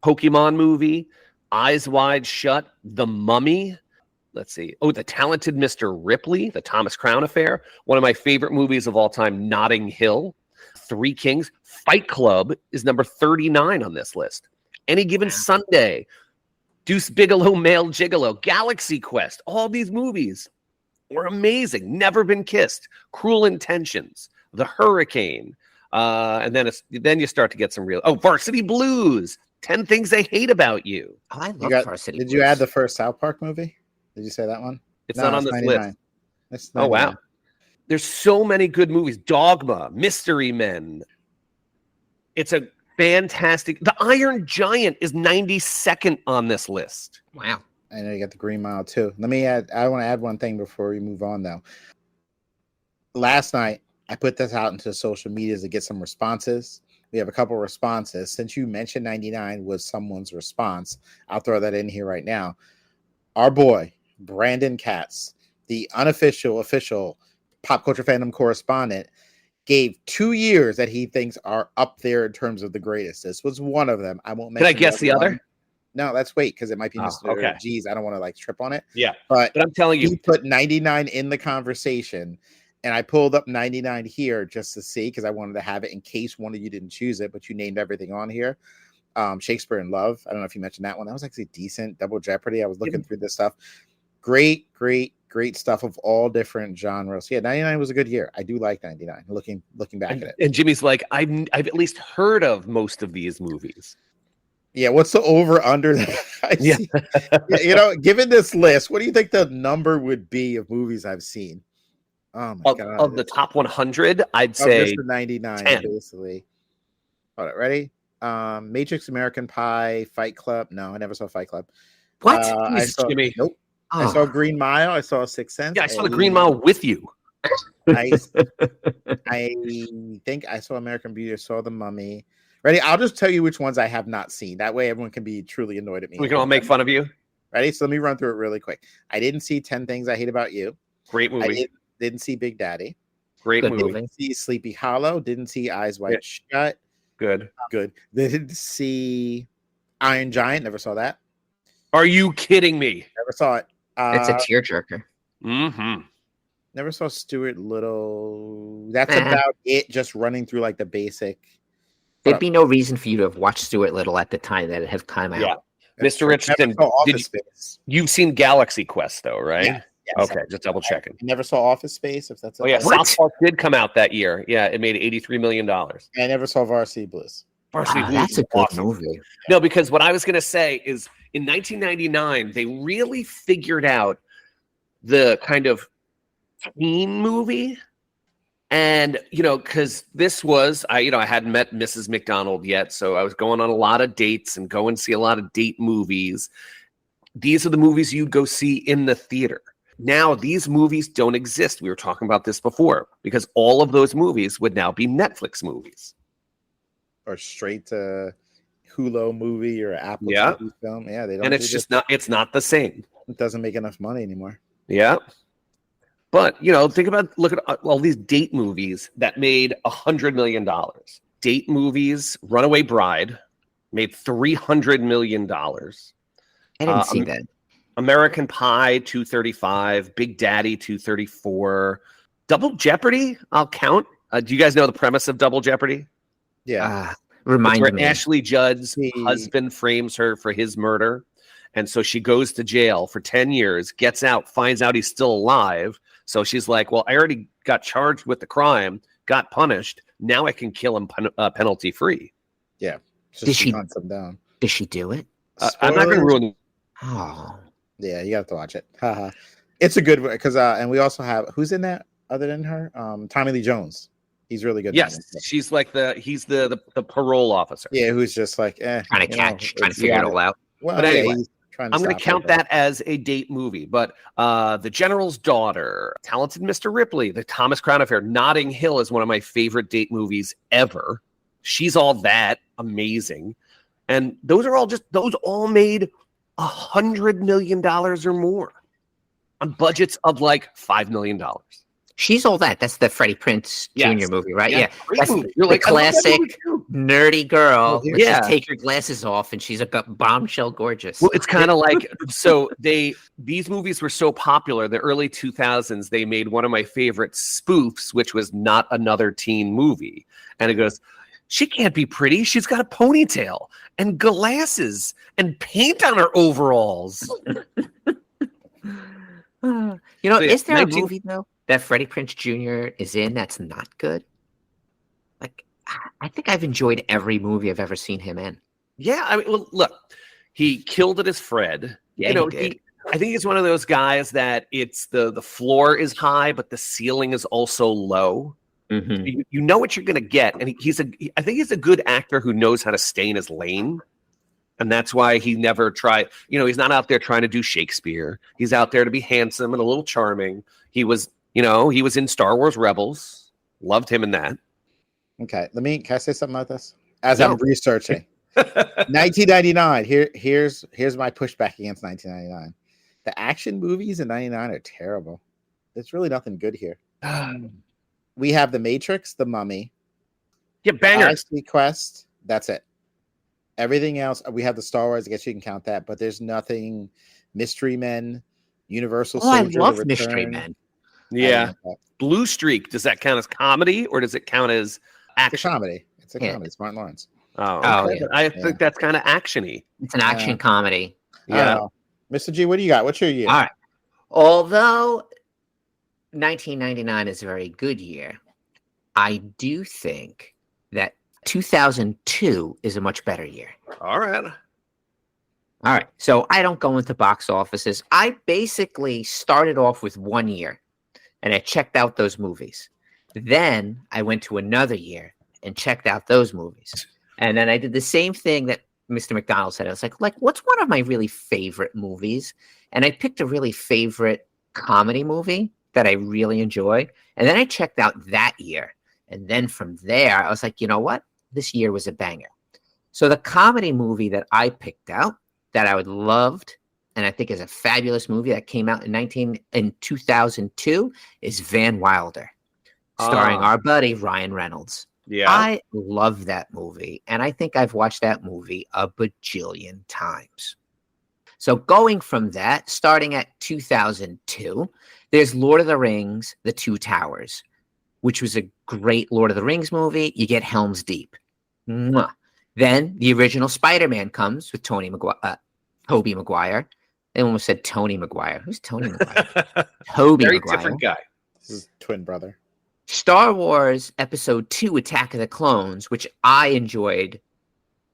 Pokemon movie, Eyes Wide Shut, The Mummy. Let's see. Oh, The Talented Mr. Ripley, The Thomas Crown Affair, one of my favorite movies of all time, Notting Hill, Three Kings. Fight Club is number 39 on this list. Any Given Sunday, Deuce Bigelow, Male Gigolo, Galaxy Quest. All these movies were amazing. Never Been Kissed, Cruel Intentions, The Hurricane. And then you start to get some real... Oh, Varsity Blues, 10 Things I Hate About You. Oh, I love Varsity Blues. Did you add the first South Park movie? Did you say that one? It's not on this 99. list. Oh, wow. There's so many good movies. Dogma, Mystery Men. It's a fantastic... The Iron Giant is 92nd on this list. Wow. I know you got The Green Mile too. I want to add one thing before we move on though. Last night, I put this out into social media to get some responses. We have a couple responses. Since you mentioned 99 was someone's response, I'll throw that in here right now. Our boy, Brandon Katz, the official pop culture fandom correspondent, gave 2 years that he thinks are up there in terms of the greatest. This was one of them. I won't mention. Can I guess the other? No, let's wait because it might be Mr. Okay. G's. I don't want to trip on it. Yeah. But I'm telling you. He put 99 in the conversation, and I pulled up 99 here just to see because I wanted to have it in case one of you didn't choose it, but you named everything on here. Shakespeare in Love. I don't know if you mentioned that one. That was actually decent. Double Jeopardy. I was looking through this stuff. Great stuff of all different genres. Yeah, 99 was a good year. I do like 99. Looking back at it. And Jimmy's like, I've at least heard of most of these movies. Yeah, what's the over under? Given this list, what do you think the number would be of movies I've seen? Oh my god! Of the top 100, I'd say 99, 10. basically. All right, ready? Matrix, American Pie, Fight Club. No, I never saw Fight Club. What? Jimmy. Nope. Oh. I saw Green Mile. I saw Sixth Sense. Yeah, I saw The Green Mile with you. I think I saw American Beauty. I saw The Mummy. Ready? I'll just tell you which ones I have not seen. That way everyone can be truly annoyed at me. We can all make fun of you. Ready? So let me run through it really quick. I didn't see 10 Things I Hate About You. Great movie. I didn't see Big Daddy. Great movie. Didn't see Sleepy Hollow. Didn't see Eyes Wide Shut. Good. Didn't see Iron Giant. Never saw that. Are you kidding me? Never saw it. It's a tearjerker. Mm-hmm. Never saw Stuart Little. That's about it. Just running through like the basic. There'd be no reason for you to have watched Stuart Little at the time that it had come out. Yeah. Mr. Richardson, you've seen Galaxy Quest though, right? Yeah. Yes, okay, just double checking. I never saw Office Space. If that's South Park did come out that year. Yeah, it made $83 million. I never saw Varsity Blues. Varsity Blues. That's a good movie. No, because what I was going to say is in 1999 they really figured out the kind of teen movie. And, because this was, I hadn't met Mrs. McDonald yet, so I was going on a lot of dates and go and see a lot of date movies. These are the movies you'd go see in the theater. Now, these movies don't exist. We were talking about this before, because all of those movies would now be Netflix movies. Or straight to Hulu movie or Apple TV film. Yeah, they don't. And it's just it's not the same. It doesn't make enough money anymore. Yeah. But, look at all these date movies that made $100 million. Date movies, Runaway Bride made $300 million. I didn't see that. American Pie, 235. Big Daddy, 234. Double Jeopardy, I'll count. Do you guys know the premise of Double Jeopardy? Yeah. Remind me. Ashley Judd's husband frames her for his murder. And so she goes to jail for 10 years, gets out, finds out he's still alive. So she's like, well, I already got charged with the crime. got punished. Now I can kill him penalty free. Yeah. Just Did she- hunt them down. Did she do it? I'm not going to Spoilers? ruin. Oh, Yeah, you have to watch it. Haha. It's a good one because and we also have who's in that other than her? Tommy Lee Jones. He's really good. in Yes, that. she's like he's the parole officer. Yeah, who's just like trying to trying trying to figure it all out. Well, But anyway, he's trying to I'm going to stop count her, that as a date movie. But The General's Daughter, Talented Mr. Ripley, The Thomas Crown Affair, Notting Hill is one of my favorite date movies ever. She's All That, amazing. And those all made $100 million or more on budgets of like $5 million. She's All That. That's the Freddie Prinze Yes. Jr. movie, right? Yeah. Great That's movie. You're the like, I love that classic movie too. nerdy girl. Oh, Where yeah. she take her glasses off and she's a bombshell gorgeous. Well, it's kind of like, so these movies were so popular, the early 2000s, they made one of my favorite spoofs, which was Not Another Teen Movie. And it goes, she can't be pretty. She's got a ponytail and glasses and paint on her overalls. You know, So, yeah, is there 19 a movie though that Freddie Prinze Jr. is in that's not good? Like, I think I've enjoyed every movie I've ever seen him in. Yeah, I mean, well, look, he killed it as Fred. Yeah, you know, he did. I think he's one of those guys that it's the floor is high, but the ceiling is also low. Mhm. You know what you're going to get, and I think he's a good actor who knows how to stay in his lane, and that's why he never tried. You know, he's not out there trying to do Shakespeare. He's out there to be handsome and a little charming. He was in Star Wars Rebels. Loved him in that. Okay, can I say something about this? As No. I'm researching, 1999. Here's my pushback against 1999. The action movies in '99 are terrible. There's really nothing good here. We have The Matrix, The Mummy, Yeah, bangers. Galaxy Quest. That's it. Everything else, we have the Star Wars. I guess you can count that, but there's nothing. Mystery Men, Universal Oh, I Soldier. love The Mystery Return. Men. Yeah, I love Blue Streak. Does that count as comedy or does it count as that. It's a action? comedy. It's a Yeah. comedy. It's Martin Lawrence. Oh, Oh, okay. yeah. I think that's kind of actiony. It's an action comedy. I don't know. Mr. G, what do you got? What's your year? All right. Although 1999 is a very good year, I do think that 2002 is a much better year. All right. All right. So I don't go into box offices. I basically started off with 1 year and I checked out those movies. Then I went to another year and checked out those movies. And then I did the same thing that Mr. McDonald said. I was like, what's one of my really favorite movies? And I picked a really favorite comedy movie that I really enjoy. And then I checked out that year. And then from there, I was like, you know what? This year was a banger. So the comedy movie that I picked out that I would loved, and I think is a fabulous movie that came out in 2002 is Van Wilder, starring our buddy Ryan Reynolds. Yeah. I love that movie, and I think I've watched that movie a bajillion times. So going from that, starting at 2002, there's Lord of the Rings, The Two Towers, which was a great Lord of the Rings movie. You get Helm's Deep. Mwah. Then the original Spider-Man comes with Tobey Maguire. They almost said Tony Maguire. Who's Tony Maguire? Tobey Very Maguire. different guy. This is twin brother. Star Wars Episode 2, Attack of the Clones, which I enjoyed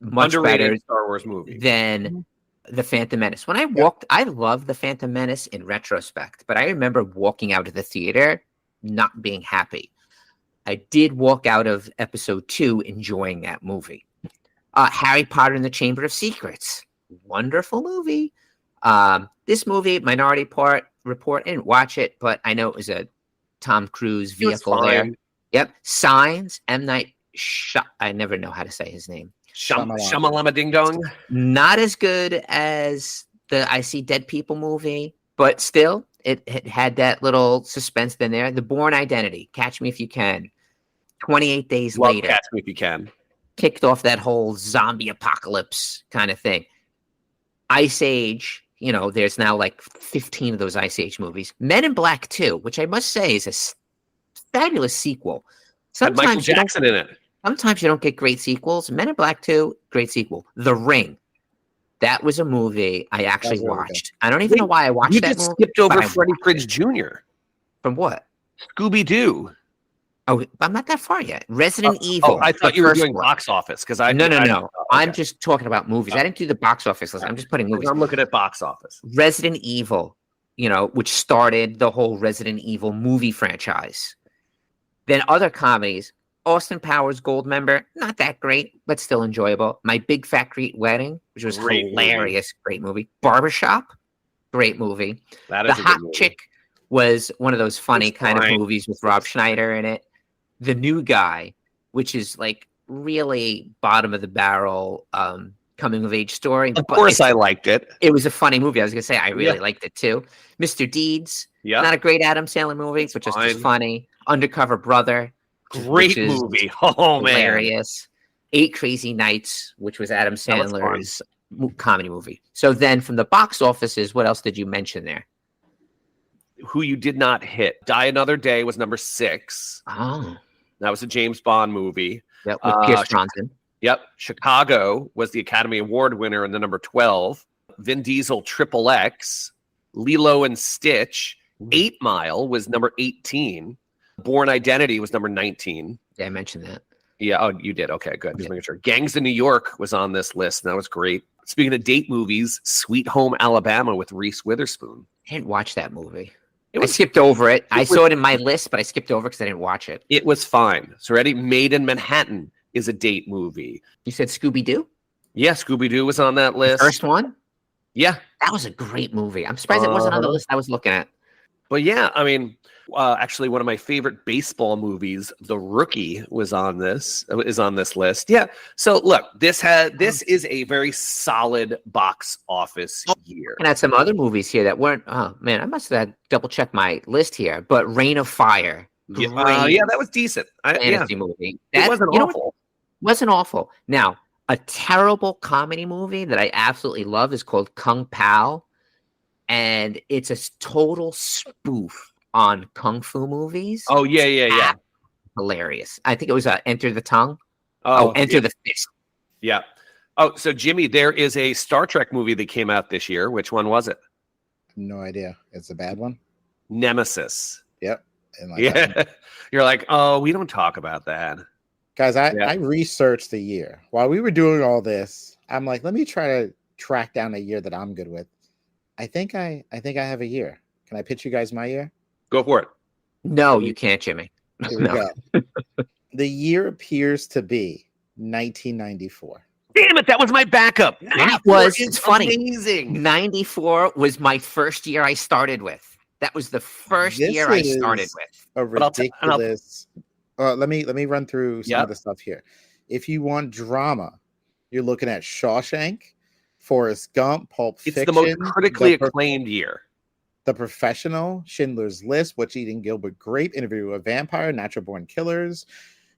much Underrated better Star Wars movie. than The Phantom Menace. When I love The Phantom Menace in retrospect, but I remember walking out of the theater not being happy. I did walk out of Episode 2 enjoying that movie. Harry Potter and the Chamber of Secrets. Wonderful movie. This movie, Minority Report, I didn't watch it, but I know it was a Tom Cruise It was vehicle there. fine. Yep. Signs, M. Night I never know how to say his name. Shamalama Ding Dong. Not as good as the I See Dead People movie, but still, it had that little suspense in there. The Bourne Identity, Catch Me If You Can. 28 Days Love Later. Catch Me If You Can. Kicked off that whole zombie apocalypse kind of thing. Ice Age, there's now like 15 of those Ice Age movies. Men in Black 2, which I must say is a fabulous sequel. Had Michael Jackson in it. Sometimes you don't get great sequels. Men in Black 2, great sequel. The Ring. That was a movie I actually really watched. I don't even know why I watched You that just movie. skipped over but I Freddie watched Prinze it. Jr. From what? Scooby Doo. Oh, I'm not that far yet. Resident Evil. I the thought you were first doing one. box office because No. Okay. I'm just talking about movies. I didn't do the box office list. I'm just putting movies. I'm looking at box office. Resident Evil, which started the whole Resident Evil movie franchise. Then other comedies, Austin Powers Goldmember, not that great, but still enjoyable. My Big Fat Greek Wedding, which was Great hilarious, great movie. Barbershop, great movie. That The is a Hot good movie. Chick was one of those funny It's kind fine. of movies with Rob Schneider in it. The New Guy, which is like really bottom of the barrel coming of age story. Of but course, I liked it. it was a funny movie. I was gonna say I really liked it too. Mr. Deeds, Yeah, not a great Adam Sandler movie, but just funny. Undercover Brother, great which is movie. Oh man, hilarious. 8 Crazy Nights, which was Adam That was fun. Sandler's comedy movie. So then from the box offices, what else did you mention there? Who you did not hit? Die Another Day was number 6. Oh, That was a James Bond movie. yeah, with Pierce Brosnan. Yep. Chicago was the Academy Award winner in the number 12. Vin Diesel Triple X. Lilo and Stitch. 8 Mile was number 18. Born Identity was number 19. Yeah, I mentioned that. Yeah. Oh, you did. Okay, good. Just Yeah. making sure. Gangs of New York was on this list. And that was great. Speaking of date movies, Sweet Home Alabama with Reese Witherspoon. I didn't watch that movie. It I was skipped over it. I was- saw it in my list, but I skipped over because I didn't watch it. it was fine. So ready? Made in Manhattan is a date movie. You said Scooby Doo, Yeah, Scooby Doo was on that list. first one. Yeah. That was a great movie. I'm surprised it wasn't on the list I was looking at. But yeah, I mean, actually, one of my favorite baseball movies, The Rookie, is on this list. Yeah. So look, this is a very solid box office year. And had some other movies here that weren't. Oh man, I must have double checked my list here. But Reign of Fire, Yeah, great yeah, that was decent. Yeah, fantasy movie. it That, wasn't you know awful. what? Wasn't awful. Now, a terrible comedy movie that I absolutely love is called Kung Pao, and it's a total spoof on kung fu movies. Oh yeah. Hilarious. I think it was Enter the Tongue. Oh, Enter the Fist. yeah. Oh, so Jimmy, there is a Star Trek movie that came out this year. Which one was it? No idea. It's a bad one. Nemesis. Yep. And like that one. Yeah. You're like, oh, we don't talk about that. Guys, I Yeah. researched the year while we were doing all this. I'm like, let me try to track down a year that I'm good with. I think I have a year. Can I pitch you guys my year? Go for it. No, you can't, Jimmy. Here we go. The year appears to be 1994. Damn it, that was my backup. That was It's funny. amazing. 94 was my first year I started with. That was the first This year I is started with. A But I'll ridiculous. Let me run through some Yep. of the stuff here. If you want drama, you're looking at Shawshank, Forrest Gump, Pulp It's Fiction, the most critically The acclaimed year. The Professional, Schindler's List, What's Eating Gilbert Grape, Interview with a Vampire, Natural Born Killers.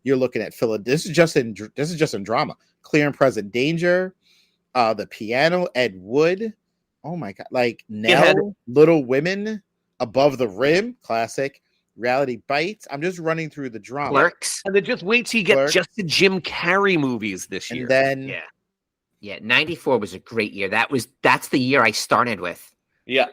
You're looking at This is just in drama. Clear and Present Danger, The Piano, Ed Wood. Oh my god, like had- Nell, Little Women, Above the Rim, classic. Reality Bites. I'm just running through the drama. Clerks. And then just wait till you get Clerks. just the Jim Carrey movies this year. And then Yeah. Yeah, 94 was a great year. That's the year I started with. Yeah.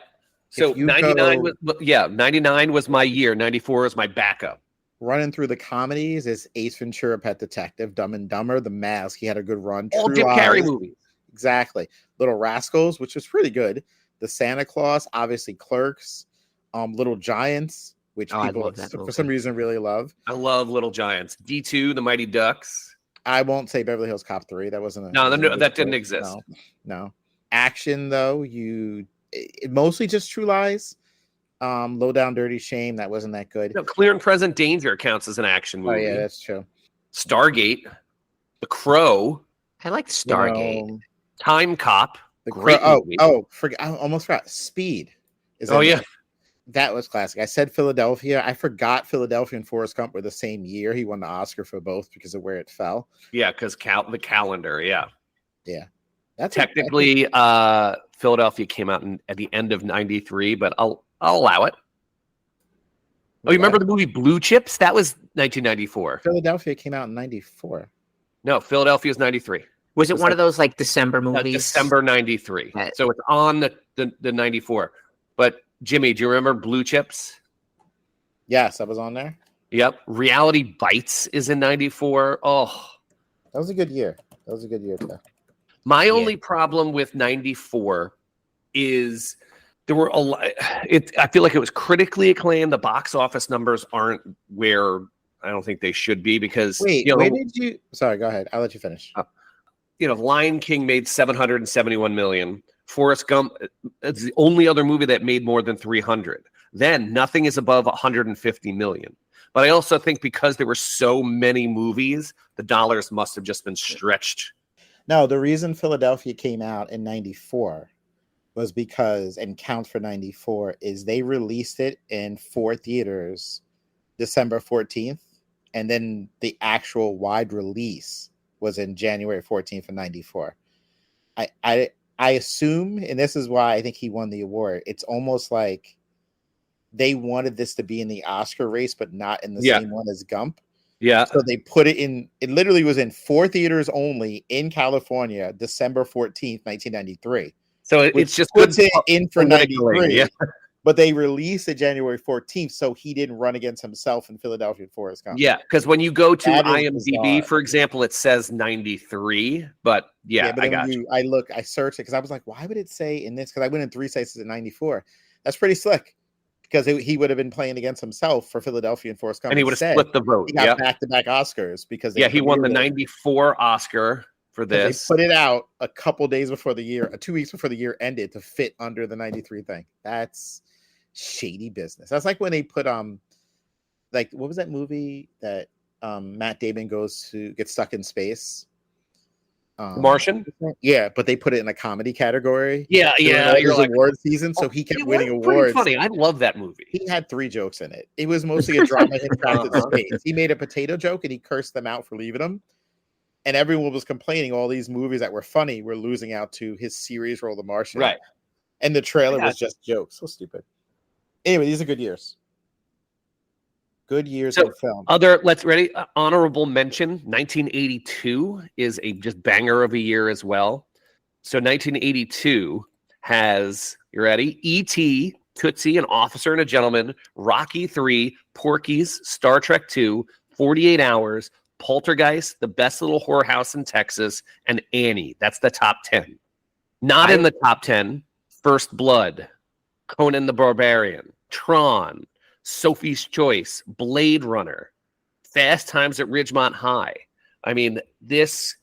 So If you 99 go- was 99 was my year. 94 was my backup. running through the comedies is Ace Ventura, Pet Detective, Dumb and Dumber, The Mask. He had a good run. All True Jim Carrey Lies. movies. Exactly. Little Rascals, which was pretty good. The Santa Claus, obviously Clerks, Little Giants, which Oh, I people love that for some movie. reason really love. I love Little Giants. D2, The Mighty Ducks. I won't say Beverly Hills Cop 3. That wasn't No, wasn't a that good didn't choice. exist. No. Action though, mostly just True Lies. Low Down Dirty Shame, that wasn't that good. No, Clear and Present Danger counts as an action Oh movie. yeah, that's true. Stargate, The Crow, I liked Stargate. You know, Time Cop. the Great Crow- movie. I almost forgot. Speed. Is Oh in yeah. there. That was classic. I said Philadelphia. I forgot Philadelphia and Forrest Gump were the same year. He won the Oscar for both because of where it fell. Yeah, because the calendar, yeah. That's Technically, Philadelphia came out at the end of 93, but I'll allow it. Oh, you remember the movie Blue Chips? That was 1994. Philadelphia came out in 94. No, Philadelphia's 93. Was it It's one like- of those like December movies? December 93. That- So it's on the 94. But Jimmy, do you remember Blue Chips? Yes, I was on there. Yep. Reality Bites is in 94. Oh, That was a good year. Too. my only problem with 94 is there were a lot. I feel like it was critically acclaimed. The box office numbers aren't where I don't think they should be because Wait, where did you? Sorry, go ahead. I'll let you finish. Lion King made 771 million. Forrest Gump, it's the only other movie that made more than 300. Then nothing is above 150 million. But I also think because there were so many movies, the dollars must have just been stretched. No, the reason Philadelphia came out in 94 was because, and count for 94, is they released it in 4 theaters December 14th, and then the actual wide release was in January 14th of 94. I assume, and this is why I think he won the award, it's almost like they wanted this to be in the Oscar race, but not in the same one as Gump. Yeah. So they put it in, it literally was in 4 theaters only in California, December 14th, 1993. So it's just puts good it in for 93. Yeah. But they released it January 14th, so he didn't run against himself in Philadelphia and Forrest Gump. Yeah, because when you go to That is IMDb, bizarre. for example, it says 93. But But I got you. I searched it because I was like, why would it say in this? Because I went in 3 sites at 94. That's pretty slick. Because he would have been playing against himself for Philadelphia and Forrest Gump. And he would have split the vote. He got back-to-back Oscars because he won the 94 Oscar for this. They put it out a couple days before the year, 2 weeks before the year ended, to fit under the 93 thing. That's shady business. That's like when they put like, what was that movie that Matt Damon gets stuck in space? Martian? Yeah, but they put it in a comedy category. Yeah. It was award season, so he kept winning awards. Funny. I love that movie. He had 3 jokes in it. It was mostly a drama him trapped in space. He made a potato joke and he cursed them out for leaving him. And everyone was complaining all these movies that were funny were losing out to his serious role, The Martian. Right. And the trailer was just jokes. So stupid. Anyway, these are good years. Good years in film. Honorable mention. 1982 is a just banger of a year as well. So 1982 has, you ready? E.T., Tootsie, An Officer and a Gentleman, Rocky 3, Porky's, Star Trek 2, 48 Hours, Poltergeist, The Best Little Whorehouse in Texas, and Annie. That's the top 10. Not in the top 10, First Blood, Conan the Barbarian, Tron, Sophie's Choice, Blade Runner, Fast Times at Ridgemont High. I mean, this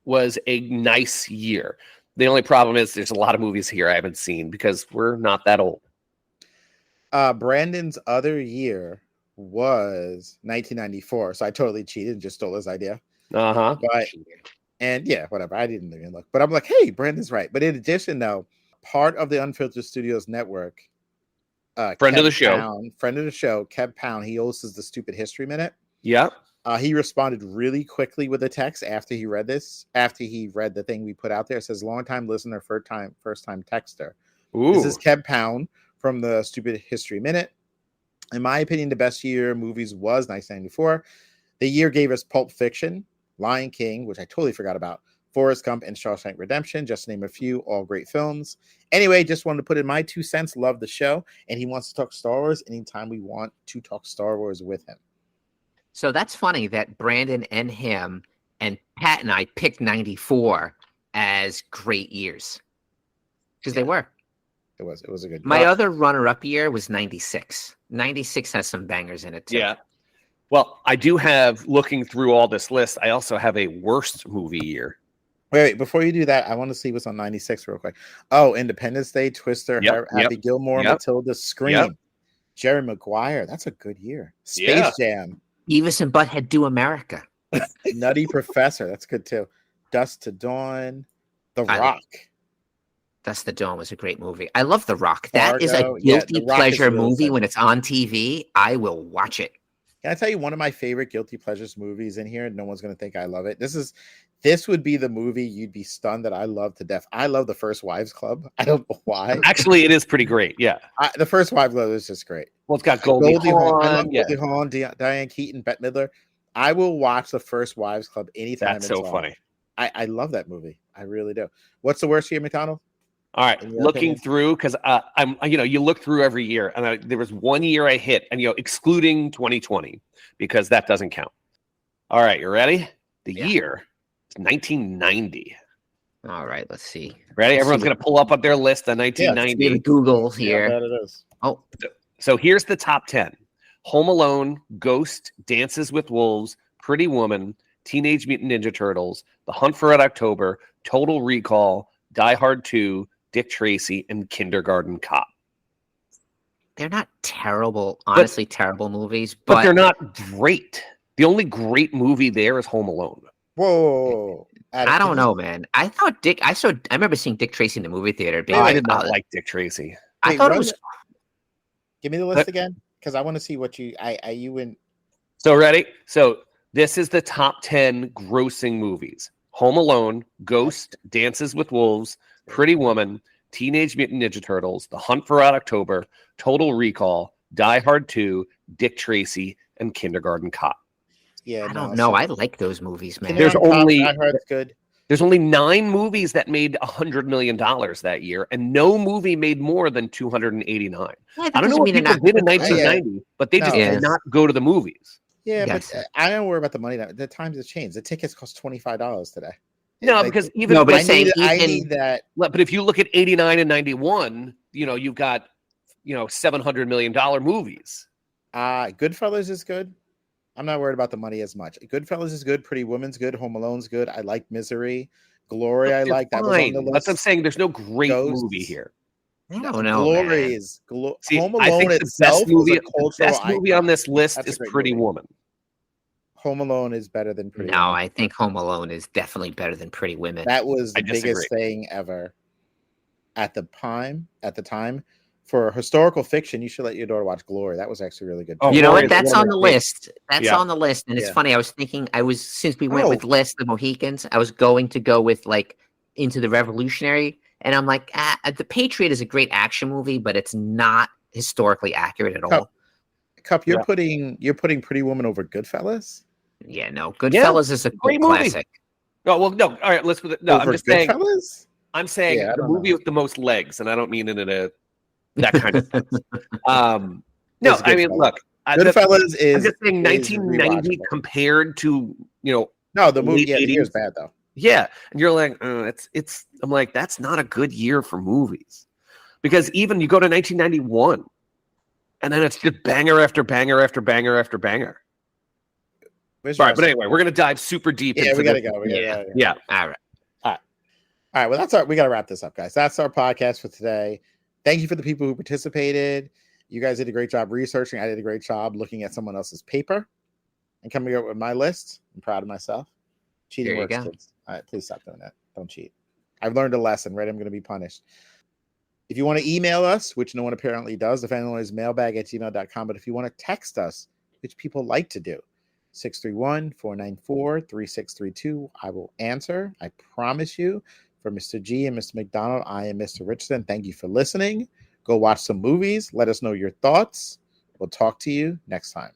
was a nice year. The only problem is there's a lot of movies here I haven't seen because we're not that old. Brandon's other year was 1994, so I totally cheated and just stole his idea. Uh-huh. And yeah, whatever. I didn't even look. But I'm like, hey, Brandon's right. But in addition, though, part of the Unfiltered Studios network, friend of the show, Kev Pound, he hosts the Stupid History Minute. Yeah. He responded really quickly with a text after he read the thing we put out there. It says, long-time listener, first-time texter. Ooh. This is Kev Pound from the Stupid History Minute. In my opinion, the best year movies was 1994. The year gave us Pulp Fiction, Lion King, which I totally forgot about, Forrest Gump, and Shawshank Redemption, just to name a few, all great films. Anyway, just wanted to put in my 2 cents. Love the show, and he wants to talk Star Wars anytime we want to talk Star Wars with him. So that's funny that Brandon and him and Pat and I picked 94 as great years because they were. It was a good. My other runner-up year was 96. 96 has some bangers in it too. Yeah. Well, I do have, looking through all this list, I also have a worst movie year. Wait, before you do that, I want to see what's on 96 real quick. Oh, Independence Day, Twister, Happy Gilmore, Matilda, Scream, Jerry Maguire. That's a good year. Space Jam. Beavis and Butthead Do America. Nutty Professor. That's good too. Dusk to Dawn. The Rock. Dusk to Dawn was a great movie. I love The Rock. That is a Fargo. guilty The Rock pleasure is really movie. sad. When it's on TV, I will watch it. Can I tell you one of my favorite guilty pleasures movies in here? No one's going to think I love it. This would be the movie you'd be stunned that I love to death. I love The First Wives Club. I don't know why. Actually, it is pretty great. Yeah. The First Wives Club is just great. Well, it's got Goldie Hawn. I love Goldie Hawn, Diane Keaton, Bette Midler. I will watch The First Wives Club anytime. That's so funny. I love that movie. I really do. What's the worst year, McDonald? All right, looking through, because you look through every year, and there was one year I hit, and excluding 2020, because that doesn't count. All right, you ready? The Yeah. year is 1990. All right, let's see. Ready? Let's Everyone's see going to pull up their list on the 1990. Google Yeah, here. that it is. Oh, So here's the top 10. Home Alone, Ghost, Dances with Wolves, Pretty Woman, Teenage Mutant Ninja Turtles, The Hunt for Red October, Total Recall, Die Hard 2, Dick Tracy, and Kindergarten Cop. they're not terrible, honestly, terrible movies, But but they're not great. The only great movie there is Home Alone. Whoa. I don't know, man. I remember seeing Dick Tracy in the movie theater. Being I like, did not oh, like Dick Tracy. I Wait, thought it run was. Give me the list again, because I want to see what you in. So ready? So this is the top 10 grossing movies. Home Alone, Ghost, Dances with Wolves, Pretty Woman, Teenage Mutant Ninja Turtles, The Hunt for Red October, Total Recall, Die Hard 2, Dick Tracy, and Kindergarten Cop. Yeah, I don't know. I like those movies, man. There's only- I heard it's good. There's only 9 movies that made $100 million that year, and no movie made more than 289. Yeah, that I don't know doesn't what mean they're people not did in good. 1990, but they just No. did not go to the movies. Yeah, Yes. but I don't worry about the money. The times have changed. The tickets cost $25 today. No, Like, because even No, but I it's saying need, I even- need that. but if you look at 89 and 91, you've got $700 million movies. Goodfellas is good. I'm not worried about the money as much. Goodfellas is good. Pretty Woman's good. Home Alone's good. I like Misery. Glory, I They're like. That was on fine. the That's list. what I'm saying. There's no great Ghosts. movie here. I don't know, Glory man. is See, Home I Alone think the itself best movie, was a cultural on icon. this list That's a is great Pretty movie. Woman. Home Alone is better than Pretty No, Woman. I think Home Alone is definitely better than Pretty Women. That was I the biggest disagree. thing ever at the time. For historical fiction, you should let your daughter watch Glory. That was actually really good. Oh, You know Glory what? is That's one of on my the favorites. list. That's Yeah. on the list. And it's Yeah. funny. I was thinking, since we went Oh. with List the Mohicans, I was going to go with like Into the Revolutionary. And I'm like, The Patriot is a great action movie, but it's not historically accurate at all. Cup, you're putting Pretty Woman over Goodfellas? Yeah, no. Goodfellas is a great cult movie. classic. No, well, no. All right, let's. No, I'm Over just saying. Goodfellas? I'm saying Yeah, I the don't movie know. with the most legs, and I don't mean it in that kind of sense. No, It's I mean, Goodfellas. look. Goodfellas is. I'm just saying, is 1990 rewatchable. compared to No, the movie. late Yeah, the year's 80s. bad though. Yeah, and you're like, it's. I'm like, that's not a good year for movies, because even you go to 1991, and then it's just banger after banger after banger after banger. Where's All right, yours? but anyway, we're gonna dive super deep. Yeah, into we gotta this. go. We gotta Yeah. go. Yeah, All right. All right, well, we got to wrap this up, guys. That's our podcast for today. Thank you for the people who participated. You guys did a great job researching. I did a great job looking at someone else's paper and coming up with my list. I'm proud of myself. Cheating There you works, go. kids. All right, please stop doing that. Don't cheat. I've learned a lesson, right? I'm going to be punished. If you want to email us, which no one apparently does, the family is mailbag@gmail.com. But if you want to text us, which people like to do, 631-494-3632. I will answer. I promise you. For Mr. G and Mr. McDonald, I am Mr. Richardson. Thank you for listening. Go watch some movies. Let us know your thoughts. We'll talk to you next time.